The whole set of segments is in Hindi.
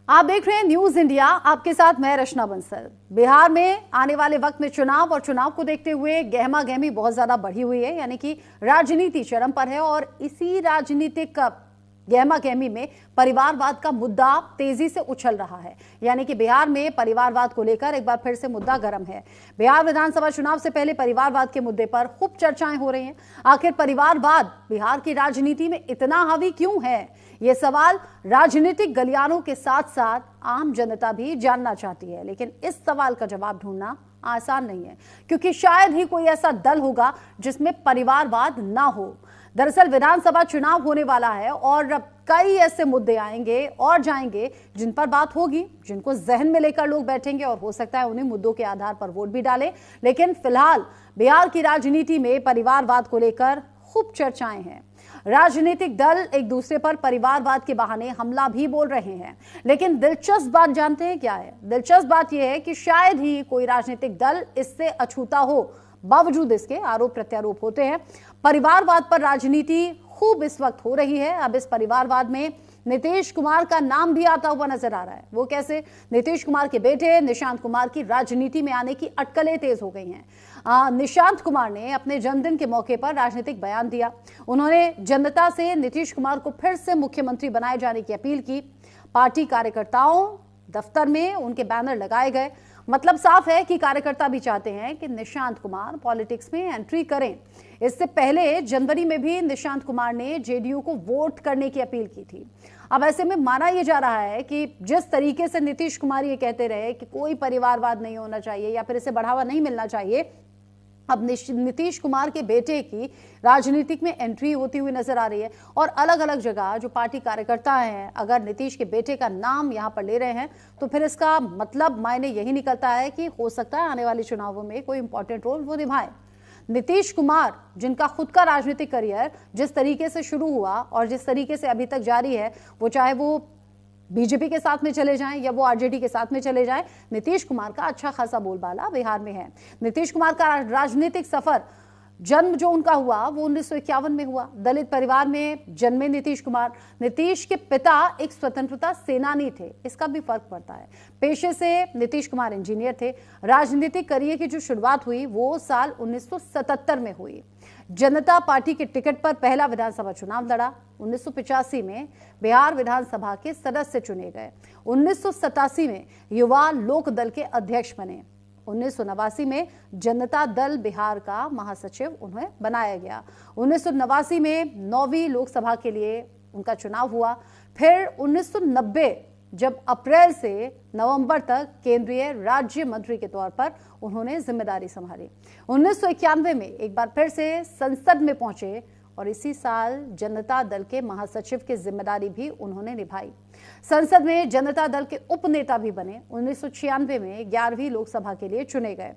आप देख रहे हैं न्यूज इंडिया, आपके साथ मैं रचना बंसल। बिहार में आने वाले वक्त में चुनाव और चुनाव को देखते हुए गहमा गहमी बहुत ज्यादा बढ़ी हुई है, यानी कि राजनीति चरम पर है। और इसी राजनीतिक गहमा गहमी में परिवारवाद का मुद्दा तेजी से उछल रहा है, यानी कि बिहार में परिवारवाद को लेकर एक बार फिर से मुद्दा गर्म है। बिहार विधानसभा चुनाव से पहले परिवारवाद के मुद्दे पर खूब चर्चाएं हो रही हैं। आखिर परिवारवाद बिहार की राजनीति में इतना हावी क्यों है, ये सवाल राजनीतिक गलियारों के साथ साथ आम जनता भी जानना चाहती है। लेकिन इस सवाल का जवाब ढूंढना आसान नहीं है, क्योंकि शायद ही कोई ऐसा दल होगा जिसमें परिवारवाद ना हो। दरअसल विधानसभा चुनाव होने वाला है और कई ऐसे मुद्दे आएंगे और जाएंगे जिन पर बात होगी, जिनको जहन में लेकर लोग बैठेंगे और हो सकता है उन्हीं मुद्दों के आधार पर वोट भी डालें। लेकिन फिलहाल बिहार की राजनीति में परिवारवाद को लेकर खूब चर्चाएं हैं। राजनीतिक दल एक दूसरे पर परिवारवाद के बहाने हमला भी बोल रहे हैं। लेकिन दिलचस्प बात जानते हैं क्या है? दिलचस्प बात यह है कि शायद ही कोई राजनीतिक दल इससे अछूता हो। बावजूद इसके आरोप प्रत्यारोप होते हैं। परिवारवाद पर राजनीति खूब इस वक्त हो रही है। अब इस परिवारवाद में नीतीश कुमार का नाम भी आता हुआ नजर आ रहा है। वो कैसे? नीतीश कुमार के बेटे निशांत कुमार की राजनीति में आने की अटकलें तेज हो गई हैं। निशांत कुमार ने अपने जन्मदिन के मौके पर राजनीतिक बयान दिया। उन्होंने जनता से नीतीश कुमार को फिर से मुख्यमंत्री बनाए जाने की अपील की। पार्टी कार्यकर्ताओं दफ्तर में उनके बैनर लगाए गए। मतलब साफ है कि कार्यकर्ता भी चाहते हैं कि निशांत कुमार पॉलिटिक्स में एंट्री करें। इससे पहले जनवरी में भी निशांत कुमार ने जेडीयू को वोट करने की अपील की थी। अब ऐसे में माना यह जा रहा है कि जिस तरीके से नीतीश कुमार ये कहते रहे कि कोई परिवारवाद नहीं होना चाहिए या फिर इसे बढ़ावा नहीं मिलना चाहिए, अब नीतीश कुमार के बेटे की राजनीतिक में एंट्री होती हुई नजर आ रही है। और अलग अलग जगह जो पार्टी कार्यकर्ता हैं, अगर नीतीश के बेटे का नाम यहां पर ले रहे हैं तो फिर इसका मतलब मायने यही निकलता है कि हो सकता है आने वाले चुनावों में कोई इंपॉर्टेंट रोल वो निभाए। नीतीश कुमार, जिनका खुद का राजनीतिक करियर जिस तरीके से शुरू हुआ और जिस तरीके से अभी तक जारी है, वो चाहे वो बीजेपी के साथ में चले जाएं या वो आरजेडी के साथ में चले जाएं, नीतीश कुमार का अच्छा खासा बोलबाला बिहार में है। नीतीश कुमार का राजनीतिक सफर, जन्म जो उनका हुआ वो 1951 में हुआ। दलित परिवार में जन्मे नीतीश कुमार। नीतीश के पिता एक स्वतंत्रता सेनानी थे, इसका भी फर्क पड़ता है। पेशे से नीतीश कुमार इंजीनियर थे। राजनीतिक करियर की जो शुरुआत हुई वो साल 1977 में हुई। जनता पार्टी के टिकट पर पहला विधानसभा चुनाव लड़ा। 1985 में बिहार विधानसभा के सदस्य चुने गए। 1987 में युवा लोक दल के अध्यक्ष बने। 1989 में जनता दल बिहार का महासचिव उन्हें बनाया गया। 1989 में 9वीं लोकसभा के लिए उनका चुनाव हुआ। फिर 1990 जब अप्रैल से नवंबर तक केंद्रीय राज्य मंत्री के तौर पर उन्होंने जिम्मेदारी संभाली। 1991 में एक बार फिर से संसद में पहुंचे और इसी साल जनता दल के महासचिव की जिम्मेदारी भी उन्होंने निभाई। संसद में जनता दल के उपनेता भी बने। 1996 में 11वीं लोकसभा के लिए चुने गए।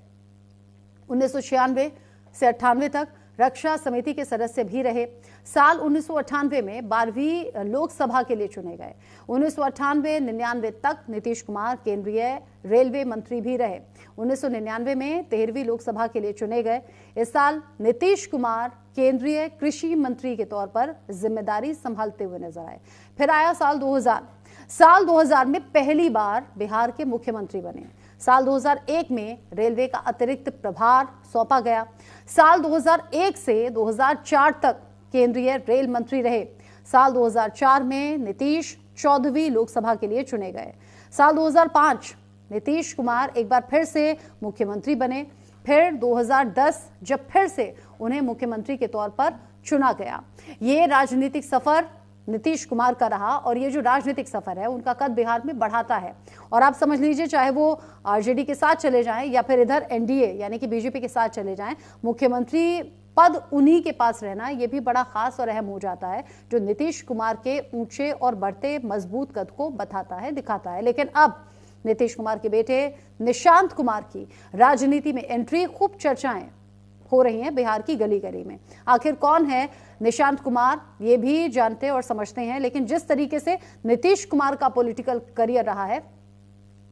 1996 से 98 तक रक्षा समिति के सदस्य भी रहे। साल 1998 में 12वीं लोकसभा के लिए चुने गए। 1998-99 तक नीतीश कुमार केंद्रीय रेलवे मंत्री भी रहे। 1999 में 13वीं लोकसभा के लिए चुने गए। इस साल नीतीश कुमार केंद्रीय कृषि मंत्री के तौर पर जिम्मेदारी संभालते हुए नजर आए। फिर आया साल 2000। साल 2000 में पहली बार बिहार के मुख्यमंत्री बने। साल 2001 में रेलवे का अतिरिक्त प्रभार सौंपा गया। साल 2001 से 2004 तक केंद्रीय रेल मंत्री रहे। साल 2004 में नीतीश 14वीं लोकसभा के लिए चुने गए। साल 2005 नीतीश कुमार एक बार फिर से मुख्यमंत्री बने। फिर 2010 जब फिर से उन्हें मुख्यमंत्री के तौर पर चुना गया। ये राजनीतिक सफर नीतीश कुमार का रहा और ये जो राजनीतिक सफर है उनका कद बिहार में बढ़ाता है। और आप समझ लीजिए, चाहे वो आरजेडी के साथ चले जाएं या फिर इधर एनडीए यानी कि बीजेपी के साथ चले जाएं, मुख्यमंत्री पद उन्हीं के पास रहना ये भी बड़ा खास और अहम हो जाता है, जो नीतीश कुमार के ऊंचे और बढ़ते मजबूत कद को बताता है, दिखाता है। लेकिन अब नीतीश कुमार के बेटे निशांत कुमार की राजनीति में एंट्री, खूब चर्चाएं हो रही हैं बिहार की गली गली में। आखिर कौन है निशांत कुमार, ये भी जानते और समझते हैं। लेकिन जिस तरीके से नीतीश कुमार का पॉलिटिकल करियर रहा है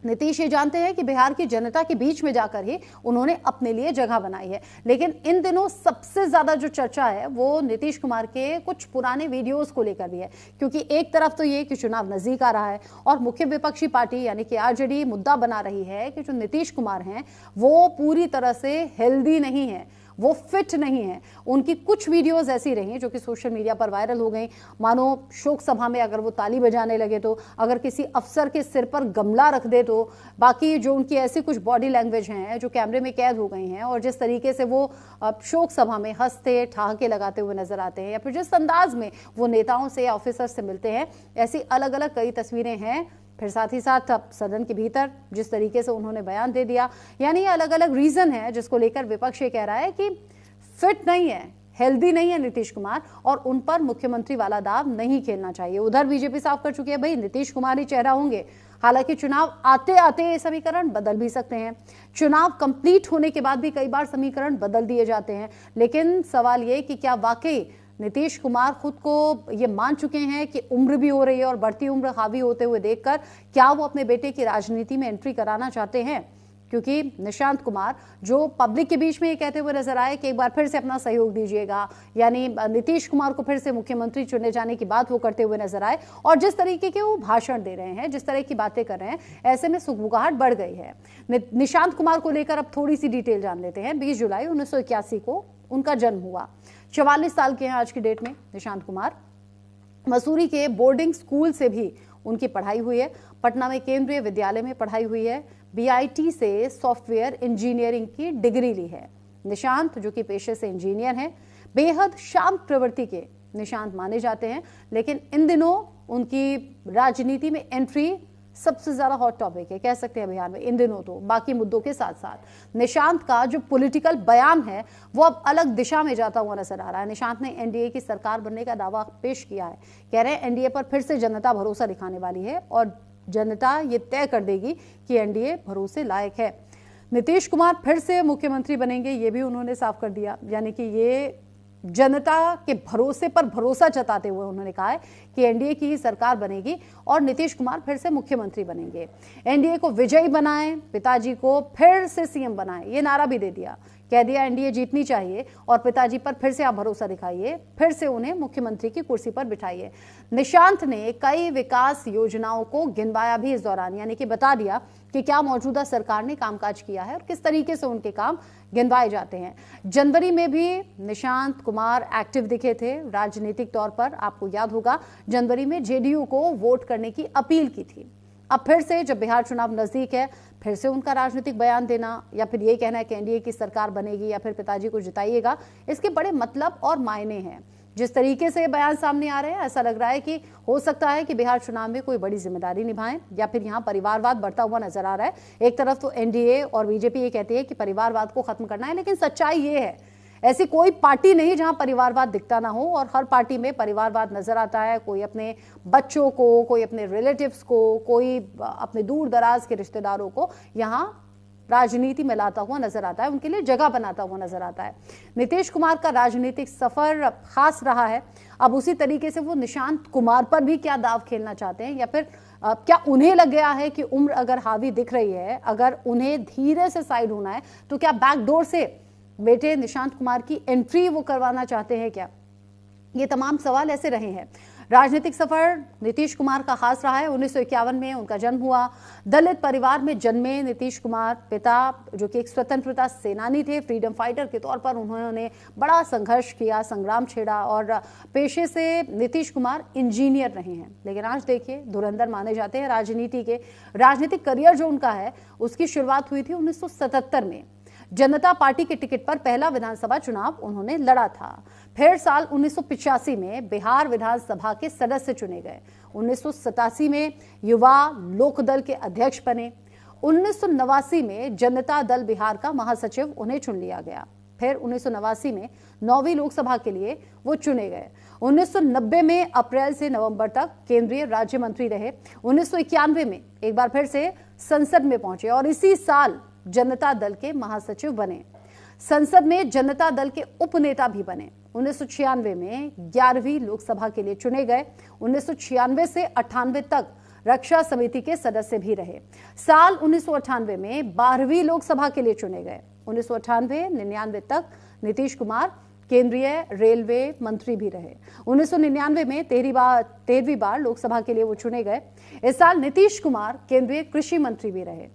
नीतीश ये जानते हैं कि बिहार की जनता के बीच में जाकर ही उन्होंने अपने लिए जगह बनाई है। लेकिन इन दिनों सबसे ज्यादा जो चर्चा है वो नीतीश कुमार के कुछ पुराने वीडियोस को लेकर भी है, क्योंकि एक तरफ तो ये कि चुनाव नजदीक आ रहा है और मुख्य विपक्षी पार्टी यानी कि आरजेडी मुद्दा बना रही है कि जो नीतीश कुमार हैं वो पूरी तरह से हेल्दी नहीं है, वो फिट नहीं है। उनकी कुछ वीडियोस ऐसी रही जो कि सोशल मीडिया पर वायरल हो गई, मानो शोक सभा में अगर वो ताली बजाने लगे तो, अगर किसी अफसर के सिर पर गमला रख दे तो, बाकी जो उनकी ऐसी कुछ बॉडी लैंग्वेज हैं जो कैमरे में कैद हो गई हैं, और जिस तरीके से वो शोक सभा में हंसते ठहाके लगाते हुए नजर आते हैं, या फिर जिस अंदाज में वो नेताओं से या ऑफिसर से मिलते हैं, ऐसी अलग अलग कई तस्वीरें हैं। फिर साथ ही साथ सदन के भीतर जिस तरीके से उन्होंने बयान दे दिया, यानी अलग अलग रीजन है जिसको लेकर विपक्ष ये कह रहा है कि फिट नहीं है, हेल्दी नहीं है नीतीश कुमार, और उन पर मुख्यमंत्री वाला दाव नहीं खेलना चाहिए। उधर बीजेपी साफ कर चुकी है, भाई नीतीश कुमार ही चेहरा होंगे। हालांकि चुनाव आते आते ये समीकरण बदल भी सकते हैं, चुनाव कंप्लीट होने के बाद भी कई बार समीकरण बदल दिए जाते हैं। लेकिन सवाल ये कि क्या वाकई नीतीश कुमार खुद को ये मान चुके हैं कि उम्र भी हो रही है और बढ़ती उम्र हावी होते हुए देखकर क्या वो अपने बेटे की राजनीति में एंट्री कराना चाहते हैं? क्योंकि निशांत कुमार जो पब्लिक के बीच में ये कहते हुए नजर आए कि एक बार फिर से अपना सहयोग दीजिएगा, यानी नीतीश कुमार को फिर से मुख्यमंत्री चुने जाने की बात वो करते हुए नजर आए, और जिस तरीके के वो भाषण दे रहे हैं, जिस तरह की बातें कर रहे हैं, ऐसे में सुगबुगाहट बढ़ गई है। निशांत कुमार को लेकर अब थोड़ी सी डिटेल जान लेते हैं। 20 जुलाई 1981 को उनका जन्म हुआ, 44 साल के हैं आज की डेट में निशांत कुमार। मसूरी के बोर्डिंग स्कूल से भी उनकी पढ़ाई हुई है, पटना में केंद्रीय विद्यालय में पढ़ाई हुई है, बीआईटी से सॉफ्टवेयर इंजीनियरिंग की डिग्री ली है। निशांत जो कि पेशे से इंजीनियर हैं, बेहद शांत प्रवृत्ति के निशांत माने जाते हैं, लेकिन इन दिनों उनकी राजनीति में एंट्री सबसे ज्यादा हॉट टॉपिक है, कह सकते हैं बिहार में इन दिनों। तो बाकी मुद्दों के साथ साथ निशांत का जो पॉलिटिकल बयान है वो अब अलग दिशा में जाता हुआ नजर आ रहा है। निशांत ने एनडीए की सरकार बनने का दावा पेश किया है, कह रहे हैं एनडीए पर फिर से जनता भरोसा दिखाने वाली है और जनता ये तय कर देगी कि एनडीए भरोसे लायक है। नीतीश कुमार फिर से मुख्यमंत्री बनेंगे, ये भी उन्होंने साफ कर दिया, यानी कि ये जनता के भरोसे पर भरोसा जताते हुए उन्होंने कहा है कि एनडीए की ही सरकार बनेगी और नीतीश कुमार फिर से मुख्यमंत्री बनेंगे। एनडीए को विजयी बनाएं, पिताजी को फिर से सीएम बनाएं, ये नारा भी दे दिया, कह दिया एनडीए जीतनी चाहिए और पिताजी पर फिर से आप भरोसा दिखाइए, फिर से उन्हें मुख्यमंत्री की कुर्सी पर बिठाइए। निशांत ने कई विकास योजनाओं को गिनवाया भी इस दौरान, यानी कि बता दिया कि क्या मौजूदा सरकार ने कामकाज किया है और किस तरीके से उनके काम गिनवाए जाते हैं। जनवरी में भी निशांत कुमार एक्टिव दिखे थे राजनीतिक तौर पर, आपको याद होगा जनवरी में जेडीयू को वोट करने की अपील की थी। अब फिर से जब बिहार चुनाव नजदीक है, फिर से उनका राजनीतिक बयान देना या फिर ये कहना है कि एनडीए की सरकार बनेगी या फिर पिताजी को जिताइएगा, इसके बड़े मतलब और मायने हैं। जिस तरीके से बयान सामने आ रहे हैं, ऐसा लग रहा है कि हो सकता है कि बिहार चुनाव में कोई बड़ी जिम्मेदारी निभाएं या फिर यहाँ परिवारवाद बढ़ता हुआ नजर आ रहा है। एक तरफ तो एनडीए और बीजेपी ये कहती है कि परिवारवाद को खत्म करना है, लेकिन सच्चाई ये है ऐसी कोई पार्टी नहीं जहां परिवारवाद दिखता ना हो, और हर पार्टी में परिवारवाद नजर आता है। कोई अपने बच्चों को, कोई अपने रिलेटिव्स को, कोई अपने दूर दराज के रिश्तेदारों को यहां राजनीति में लाता हुआ नजर आता है, उनके लिए जगह बनाता हुआ नजर आता है। नीतीश कुमार का राजनीतिक सफर खास रहा है। अब उसी तरीके से वो निशांत कुमार पर भी क्या दाव खेलना चाहते हैं, या फिर क्या उन्हें लग गया है कि उम्र अगर हावी दिख रही है, अगर उन्हें धीरे से साइड होना है, तो क्या बैकडोर से बेटे निशांत कुमार की एंट्री वो करवाना चाहते हैं क्या? ये तमाम सवाल ऐसे रहे हैं। राजनीतिक सफर नीतीश कुमार का खास रहा है। 1951 में उनका जन्म हुआ। दलित परिवार में जन्मे नीतीश कुमार, पिता जो कि एक स्वतंत्रता सेनानी थे, फ्रीडम फाइटर के तौर पर उन्होंने बड़ा संघर्ष किया, संग्राम छेड़ा, और पेशे से नीतीश कुमार इंजीनियर रहे हैं। लेकिन आज देखिए धुरंधर माने जाते हैं राजनीति के। राजनीतिक करियर जो उनका है उसकी शुरुआत हुई थी 1977 में। जनता पार्टी के टिकट पर पहला विधानसभा चुनाव उन्होंने लड़ा था। फिर साल 1985 में बिहार विधानसभा के सदस्य चुने गए। 1987 में युवा लोकदल के अध्यक्ष बने। 1989 में जनता दल बिहार का महासचिव उन्हें चुन लिया गया। फिर 1989 में 9वीं लोकसभा के लिए वो चुने गए। 1990 में अप्रैल से नवंबर तक केंद्रीय राज्य मंत्री रहे। 1991 में एक बार फिर से संसद में पहुंचे और इसी साल जनता दल के महासचिव बने। संसद में जनता दल के उपनेता भी बने। 1996 में 11वीं लोकसभा के लिए चुने गए। 1996 से 98 तक रक्षा समिति के सदस्य भी रहे। साल 1998 में 12वीं लोकसभा के लिए चुने गए। 1998-99 तक नीतीश कुमार केंद्रीय रेलवे मंत्री भी रहे। 1999 में 13वीं बार लोकसभा के लिए वो चुने गए। इस साल नीतीश कुमार केंद्रीय कृषि मंत्री भी रहे।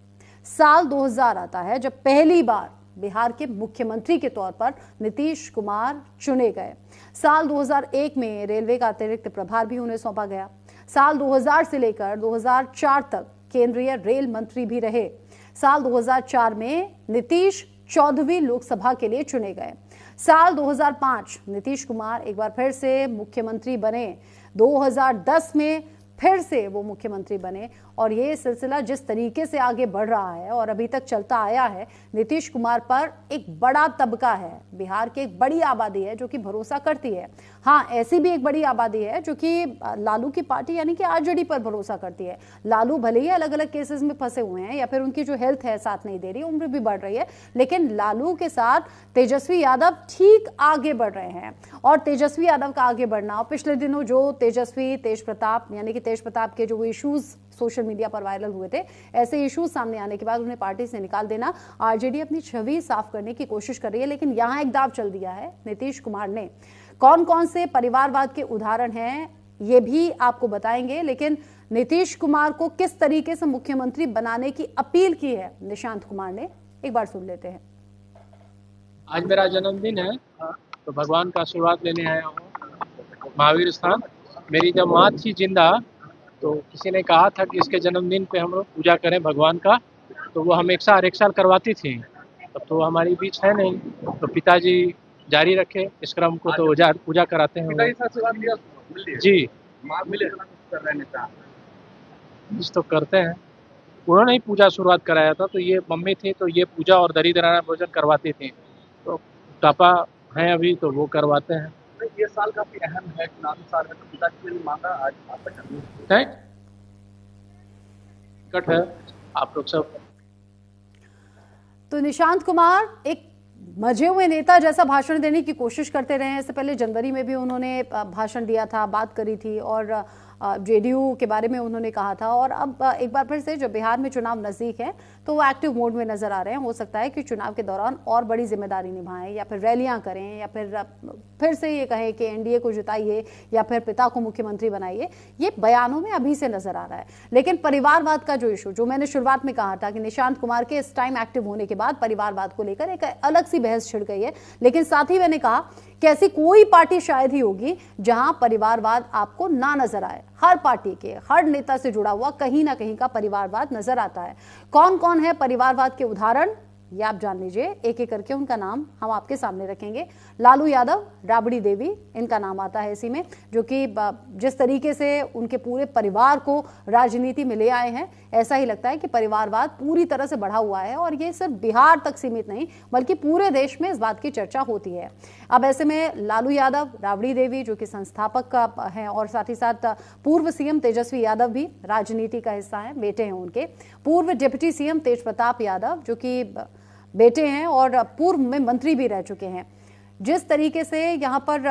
साल 2000 आता है जब पहली बार बिहार के मुख्यमंत्री के तौर पर नीतीश कुमार चुने गए। साल 2001 में रेलवे का अतिरिक्त प्रभार भी उन्हें सौंपा गया। साल 2000 से लेकर 2004 तक केंद्रीय रेल मंत्री भी रहे। साल 2004 में नीतीश 14वीं लोकसभा के लिए चुने गए। साल 2005 नीतीश कुमार एक बार फिर से मुख्यमंत्री बने। 2010 में फिर से वो मुख्यमंत्री बने और ये सिलसिला जिस तरीके से आगे बढ़ रहा है और अभी तक चलता आया है, नीतीश कुमार पर एक बड़ा तबका है, बिहार की एक बड़ी आबादी है जो कि भरोसा करती है। हाँ, ऐसी भी एक बड़ी आबादी है जो कि लालू की पार्टी यानी कि आरजेडी पर भरोसा करती है। लालू भले ही अलग अलग केसेस में फंसे हुए हैं या फिर उनकी जो हेल्थ है साथ नहीं दे रही, उम्र भी बढ़ रही है, लेकिन लालू के साथ तेजस्वी यादव ठीक आगे बढ़ रहे हैं। और तेजस्वी यादव का आगे बढ़ना, पिछले दिनों जो तेज प्रताप यानी कि तेज प्रताप के जो इश्यूज सोशल मीडिया पर वायरल हुए थे, ऐसे इश्यूज सामने आने के बाद उन्हें पार्टी से निकाल देना, आरजेडी अपनी छवि साफ करने की कोशिश कर रही है। लेकिन यहां एक दाव चल दिया है नीतीश कुमार ने। कौन कौन से परिवारवाद के उदाहरण हैं ये भी आपको बताएंगे, लेकिन नीतीश कुमार को किस तरीके से मुख्यमंत्री बनाने की अपील की है निशांत कुमार ने, एक बार सुन लेते हैं। आज मेरा जन्मदिन है तो भगवान का आशीर्वाद लेने आया हूँ महावीर स्थान। मेरी जब माँ थी जिंदा तो किसी ने कहा था कि इसके जन्मदिन पे हम लोग पूजा करें भगवान का, तो वो हम एक साल करवाती थी। अब तो हमारी बीच है नहीं, तो पिताजी जारी रखे इस क्रम को, तो पूजा कराते हैं जी। कुछ तो करते हैं, उन्होंने ही पूजा शुरुआत कराया था, तो ये मम्मी थी तो ये पूजा और दरिद्राना भोजन करवाती थी, तो पापा हैं अभी तो वो करवाते हैं। ये साल काफी अहम है, चुनावी साल है, तो पिताजी ने मांगा आज आपका जन्मदिन है, कट है आप लोग सब। तो निशांत कुमार एक मजे हुए नेता जैसा भाषण देने की कोशिश करते रहे हैं। इससे पहले जनवरी में भी उन्होंने भाषण दिया था, बात करी थी और जेडीयू के बारे में उन्होंने कहा था। और अब एक बार फिर से जब बिहार में चुनाव नजदीक है तो वो एक्टिव मोड में नजर आ रहे हैं। हो सकता है कि चुनाव के दौरान और बड़ी जिम्मेदारी निभाएं या फिर रैलियां करें या फिर से ये कहें कि एनडीए को जिताइए या फिर पिता को मुख्यमंत्री बनाइए। ये बयानों में अभी से नजर आ रहा है। लेकिन परिवारवाद का जो इशू, जो मैंने शुरुआत में कहा था कि निशांत कुमार के इस टाइम एक्टिव होने के बाद परिवारवाद को लेकर एक अलग सी बहस छिड़ गई है। लेकिन साथ ही मैंने कहा कि ऐसी कोई पार्टी शायद ही होगी जहां परिवारवाद आपको ना नजर आए। हर पार्टी के हर नेता से जुड़ा हुआ कहीं ना कहीं का परिवारवाद नजर आता है। कौन कौन है परिवारवाद के उदाहरण, ये आप जान लीजिए। एक एक करके उनका नाम हम आपके सामने रखेंगे। लालू यादव, राबड़ी देवी, इनका नाम आता है इसी में, जो कि जिस तरीके से उनके पूरे परिवार को राजनीति में ले आए हैं, ऐसा ही लगता है कि परिवारवाद पूरी तरह से बढ़ा हुआ है। और ये सिर्फ बिहार तक सीमित नहीं बल्कि पूरे देश में इस बात की चर्चा होती है। अब ऐसे में लालू यादव, राबड़ी देवी जो कि संस्थापक हैं और साथ ही साथ पूर्व सीएम तेजस्वी यादव भी राजनीति का हिस्सा हैं, बेटे हैं उनके। पूर्व डिप्टी सीएम तेज प्रताप यादव जो कि बेटे हैं और पूर्व में मंत्री भी रह चुके हैं। जिस तरीके से यहाँ पर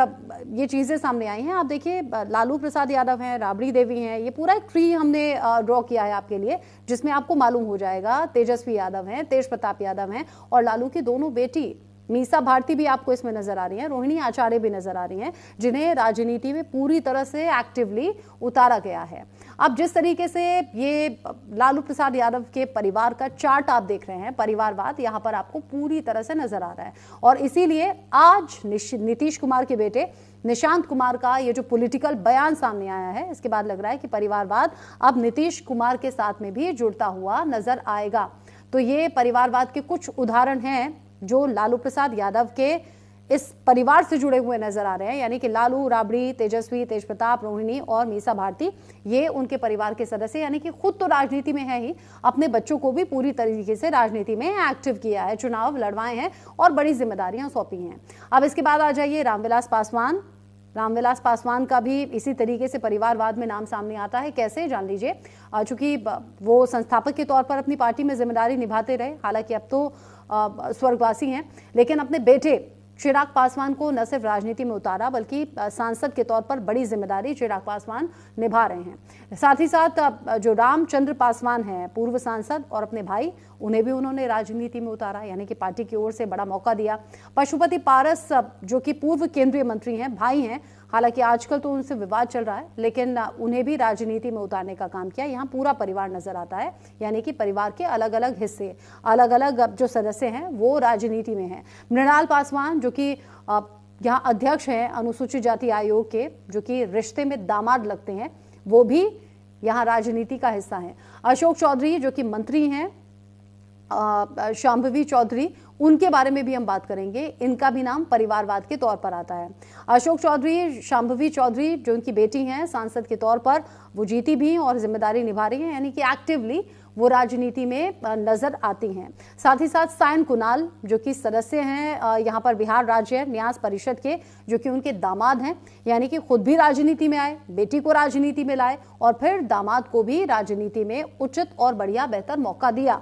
ये चीजें सामने आई हैं, आप देखिए, लालू प्रसाद यादव हैं, राबड़ी देवी हैं, ये पूरा एक ट्री हमने ड्रॉ किया है आपके लिए, जिसमें आपको मालूम हो जाएगा तेजस्वी यादव हैं, तेज प्रताप यादव हैं और लालू की दोनों बेटी मीसा भारती भी आपको इसमें नजर आ रही हैं, रोहिणी आचार्य भी नजर आ रही हैं, जिन्हें राजनीति में पूरी तरह से एक्टिवली उतारा गया है। अब जिस तरीके से ये लालू प्रसाद यादव के परिवार का चार्ट आप देख रहे हैं, परिवारवाद यहाँ पर आपको पूरी तरह से नजर आ रहा है। और इसीलिए आज नीतीश कुमार के बेटे निशांत कुमार का ये जो पॉलिटिकल बयान सामने आया है, इसके बाद लग रहा है कि परिवारवाद अब नीतीश कुमार के साथ में भी जुड़ता हुआ नजर आएगा। तो ये परिवारवाद के कुछ उदाहरण हैं जो लालू प्रसाद यादव के इस परिवार से जुड़े हुए नजर आ रहे हैं, यानी कि लालू, राबड़ी, तेजस्वी, तेज प्रताप, रोहिणी और मीसा भारती, ये उनके परिवार के सदस्य, यानी कि खुद तो राजनीति में है ही, अपने बच्चों को भी पूरी तरीके से राजनीति में एक्टिव किया है, चुनाव लड़वाए हैं और बड़ी जिम्मेदारियां सौंपी हैं। अब इसके बाद आ जाइए रामविलास पासवान। रामविलास पासवान का भी इसी तरीके से परिवारवाद में नाम सामने आता है। कैसे, जान लीजिए। चूंकि वो संस्थापक के तौर पर अपनी पार्टी में जिम्मेदारी निभाते रहे, हालांकि अब तो स्वर्गवासी हैं, लेकिन अपने बेटे चिराग पासवान को न सिर्फ राजनीति में उतारा बल्कि सांसद के तौर पर बड़ी जिम्मेदारी चिराग पासवान निभा रहे हैं। साथ ही साथ जो रामचंद्र पासवान हैं पूर्व सांसद और अपने भाई, उन्हें भी उन्होंने राजनीति में उतारा, यानी कि पार्टी की ओर से बड़ा मौका दिया। पशुपति पारस जो कि पूर्व केंद्रीय मंत्री हैं, भाई हैं, हालांकि आजकल तो उनसे विवाद चल रहा है, लेकिन उन्हें भी राजनीति में उतारने का काम किया। यहाँ पूरा परिवार नजर आता है, यानी कि परिवार के अलग अलग हिस्से, अलग अलग जो सदस्य हैं वो राजनीति में हैं। मृणाल पासवान जो कि यहाँ अध्यक्ष हैं अनुसूचित जाति आयोग के, जो कि रिश्ते में दामाद लगते हैं, वो भी यहाँ राजनीति का हिस्सा हैं। अशोक चौधरी जो कि मंत्री हैं, शांभवी चौधरी, उनके बारे में भी हम बात करेंगे। इनका भी नाम परिवारवाद के तौर पर आता है। अशोक चौधरी, शांभवी चौधरी जो उनकी बेटी हैं, सांसद के तौर पर वो जीती भी और जिम्मेदारी निभा रही हैं, यानी कि एक्टिवली वो राजनीति में नजर आती हैं। साथ ही साथ सायन कुणाल जो कि सदस्य हैं यहाँ पर बिहार राज्य न्यास परिषद के, जो कि उनके दामाद हैं, यानी कि खुद भी राजनीति में आए, बेटी को राजनीति में लाए और फिर दामाद को भी राजनीति में उचित और बढ़िया बेहतर मौका दिया।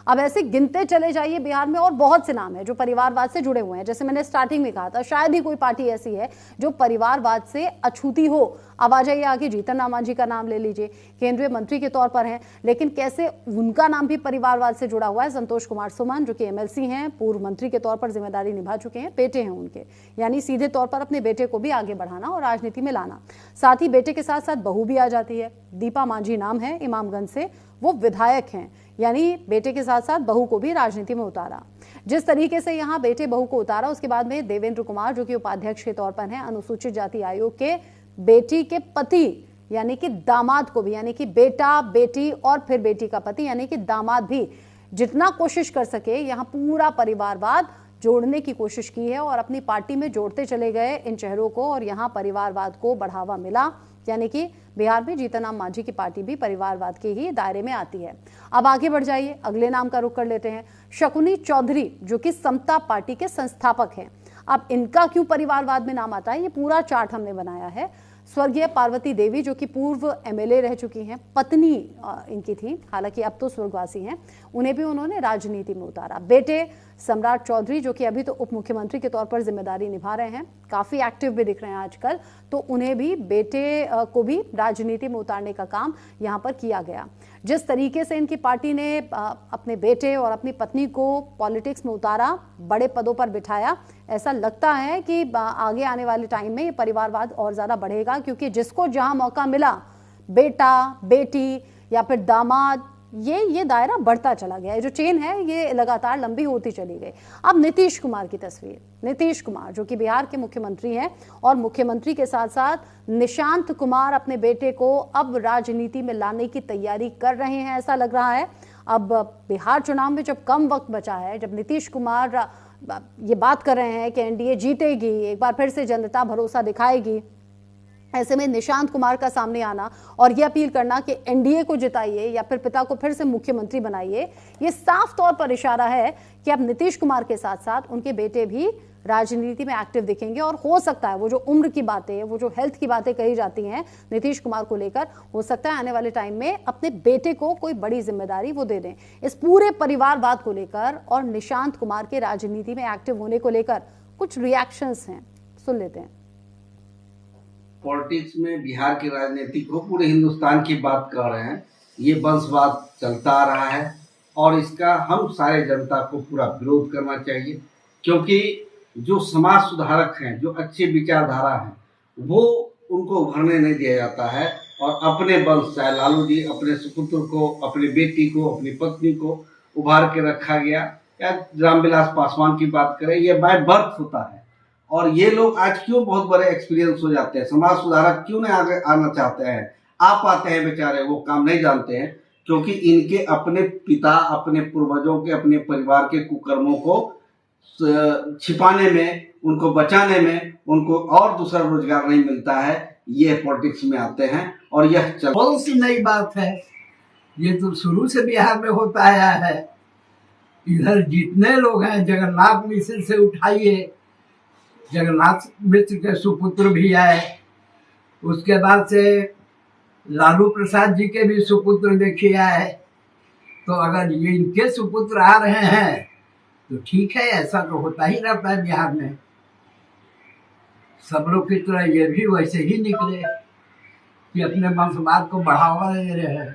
अब ऐसे गिनते चले जाइए बिहार में और बहुत से नाम हैं जो परिवारवाद से जुड़े हुए हैं। जैसे मैंने स्टार्टिंग में कहा था, शायद ही कोई पार्टी ऐसी है जो परिवारवाद से अछूती हो। अब आ जाइए आगे, जीतन राम मांझी का नाम ले लीजिए, केंद्रीय मंत्री के तौर पर हैं, लेकिन कैसे उनका नाम भी परिवारवाद से जुड़ा हुआ है। संतोष कुमार सुमन जो कि एमएलसी हैं, पूर्व मंत्री के तौर पर जिम्मेदारी निभा चुके हैं, बेटे हैं उनके, यानी सीधे तौर पर अपने बेटे को भी आगे बढ़ाना और राजनीति में लाना। साथ ही बेटे के साथ साथ बहू भी आ जाती है, दीपा मांझी नाम है, इमामगंज से, वो विधायक हैं, यानी बेटे के साथ साथ बहू को भी राजनीति में उतारा। जिस तरीके से यहाँ बेटे बहू को उतारा, उसके बाद में देवेंद्र कुमार जो कि उपाध्यक्ष के तौर पर हैं अनुसूचित जाति आयोग के, बेटी के पति यानी कि दामाद को भी, यानी कि बेटा, बेटी और फिर बेटी का पति यानी कि दामाद भी जितना कोशिश कर सके यहाँ पूरा परिवारवाद जोड़ने की कोशिश की है और अपनी पार्टी में जोड़ते चले गए इन चेहरों को, और यहाँ परिवारवाद को बढ़ावा मिला। यानी कि बिहार में जीतन राम मांझी की पार्टी भी परिवारवाद के ही दायरे में आती है। अब आगे बढ़ जाइए, अगले नाम का रुख कर लेते हैं। शकुनी चौधरी जो कि समता पार्टी के संस्थापक हैं। अब इनका क्यों परिवारवाद में नाम आता है, ये पूरा चार्ट हमने बनाया है। स्वर्गीय पार्वती देवी जो कि पूर्व एमएलए रह चुकी हैं, पत्नी इनकी थी, हालांकि अब तो स्वर्गवासी हैं, उन्हें भी उन्होंने राजनीति में उतारा। बेटे सम्राट चौधरी जो कि अभी तो उप मुख्यमंत्री के तौर पर जिम्मेदारी निभा रहे हैं, काफी एक्टिव भी दिख रहे हैं आजकल, तो उन्हें भी, बेटे को भी राजनीति में उतारने का काम यहाँ पर किया गया। जिस तरीके से इनकी पार्टी ने अपने बेटे और अपनी पत्नी को पॉलिटिक्स में उतारा, बड़े पदों पर बिठाया, ऐसा लगता है कि आगे आने वाले टाइम में ये परिवारवाद और ज्यादा बढ़ेगा, क्योंकि जिसको जहां मौका मिला, बेटा, बेटी या फिर दामाद, ये दायरा बढ़ता चला गया है। जो चेन है ये लगातार लंबी होती चली गई। अब नीतीश कुमार की तस्वीर, नीतीश कुमार जो कि बिहार के मुख्यमंत्री हैं और मुख्यमंत्री के साथ साथ निशांत कुमार अपने बेटे को अब राजनीति में लाने की तैयारी कर रहे हैं, ऐसा लग रहा है। अब बिहार चुनाव में जब कम वक्त बचा है, जब नीतीश कुमार ये बात कर रहे हैं कि एनडीए जीतेगी, एक बार फिर से जनता भरोसा दिखाएगी, ऐसे में निशांत कुमार का सामने आना और ये अपील करना कि एनडीए को जिताइए या फिर पिता को फिर से मुख्यमंत्री बनाइए, ये साफ तौर पर इशारा है कि अब नीतीश कुमार के साथ साथ उनके बेटे भी राजनीति में एक्टिव दिखेंगे। और हो सकता है वो जो उम्र की बातें, वो जो हेल्थ की बातें कही जाती हैं नीतीश कुमार को लेकर, हो सकता है आने वाले टाइम में अपने बेटे को कोई बड़ी जिम्मेदारी वो दे दें। इस पूरे परिवारवाद को लेकर और निशांत कुमार के राजनीति में एक्टिव होने को लेकर कुछ रिएक्शंस हैं, सुन लेते हैं। पॉलिटिक्स में बिहार की राजनीति को पूरे हिंदुस्तान की बात कर रहे हैं। ये वंशवाद चलता आ रहा है और इसका हम सारे जनता को पूरा विरोध करना चाहिए, क्योंकि जो समाज सुधारक हैं, जो अच्छे विचारधारा हैं, वो उनको उभरने नहीं दिया जाता है। और अपने वंश, चाहे लालू जी अपने सुपुत्र को, अपनी बेटी को, अपनी पत्नी को उभार के रखा गया, या रामविलास पासवान की बात करें, ये बाय बर्थ होता है। और ये लोग आज क्यों बहुत बड़े एक्सपीरियंस हो जाते हैं, समाज सुधारक क्यों नहीं आगे आना चाहते हैं, आप आते हैं बेचारे, वो काम नहीं जानते हैं, क्योंकि इनके अपने पिता, अपने पूर्वजों के, अपने परिवार के कुकर्मों को छिपाने में, उनको बचाने में उनको और दूसरा रोजगार नहीं मिलता है, ये पॉलिटिक्स में आते हैं। और यह कौन सी नई बात है, ये तो शुरू से बिहार में होता आया है। इधर जितने लोग हैं, जगन्नाथ मिश्र से उठाइए, जगन्नाथ मिश्र के सुपुत्र भी आए, उसके बाद से लालू प्रसाद जी के भी सुपुत्र देखिए आए। तो अगर ये इनके सुपुत्र आ रहे हैं तो ठीक है, ऐसा तो होता ही रहता है बिहार में। सब लोग की तरह ये भी वैसे ही निकले कि अपने वंशवाद को बढ़ावा दे रहे हैं।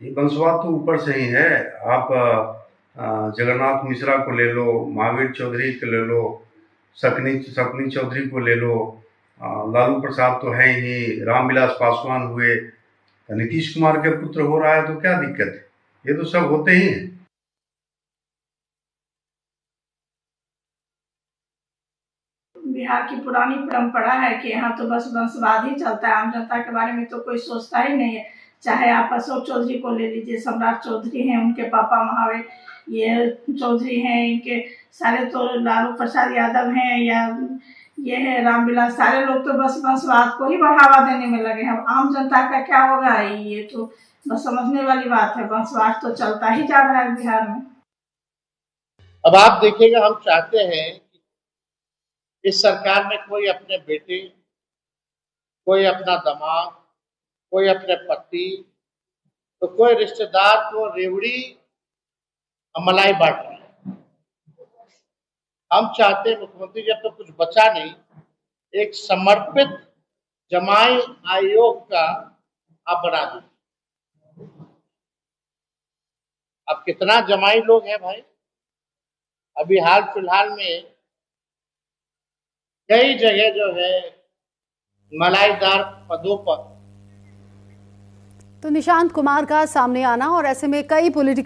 ये वंशवाद तो ऊपर से ही है। आप जगन्नाथ मिश्रा को ले लो, महावीर चौधरी को ले लो, शकुनी चौधरी को ले लो, लालू प्रसाद तो है ही, रामविलास पासवान हुए, नीतीश कुमार के पुत्र हो रहा है तो क्या दिक्कत है? ये तो सब होते ही हैं। बिहार की पुरानी परंपरा है कि यहाँ तो बस वंशवाद ही चलता है, आम जनता के बारे में तो कोई सोचता ही नहीं है। चाहे आप अशोक चौधरी को ले लीजिए, सम्राट चौधरी हैं, उनके पापा महावीर ये चौधरी हैं, इनके सारे तो लालू प्रसाद यादव हैं, या ये है रामविलास, सारे लोग तो बस वंशवाद को ही बढ़ावा देने में लगे हैं। आम जनता का क्या होगा, ये तो बस समझने वाली बात है। वंशवाद तो चलता ही जा रहा है बिहार में। अब आप देखिएगा, हम चाहते हैं कि इस सरकार में कोई अपने बेटे, कोई अपना दामाद, कोई अपने पति, तो कोई रिश्तेदार को रेवड़ी मलाई बांट रहा है। हम चाहते हैं मुख्यमंत्री जब तो कुछ बचा नहीं, एक समर्पित जमाई आयोग का आप बना दो। अब कितना जमाई लोग हैं भाई? अभी हाल फिलहाल में कई जगह जो है मलाईदार पदों पर तो निशांत कुमार का सामने आना और ऐसे में कई पॉलिटिकल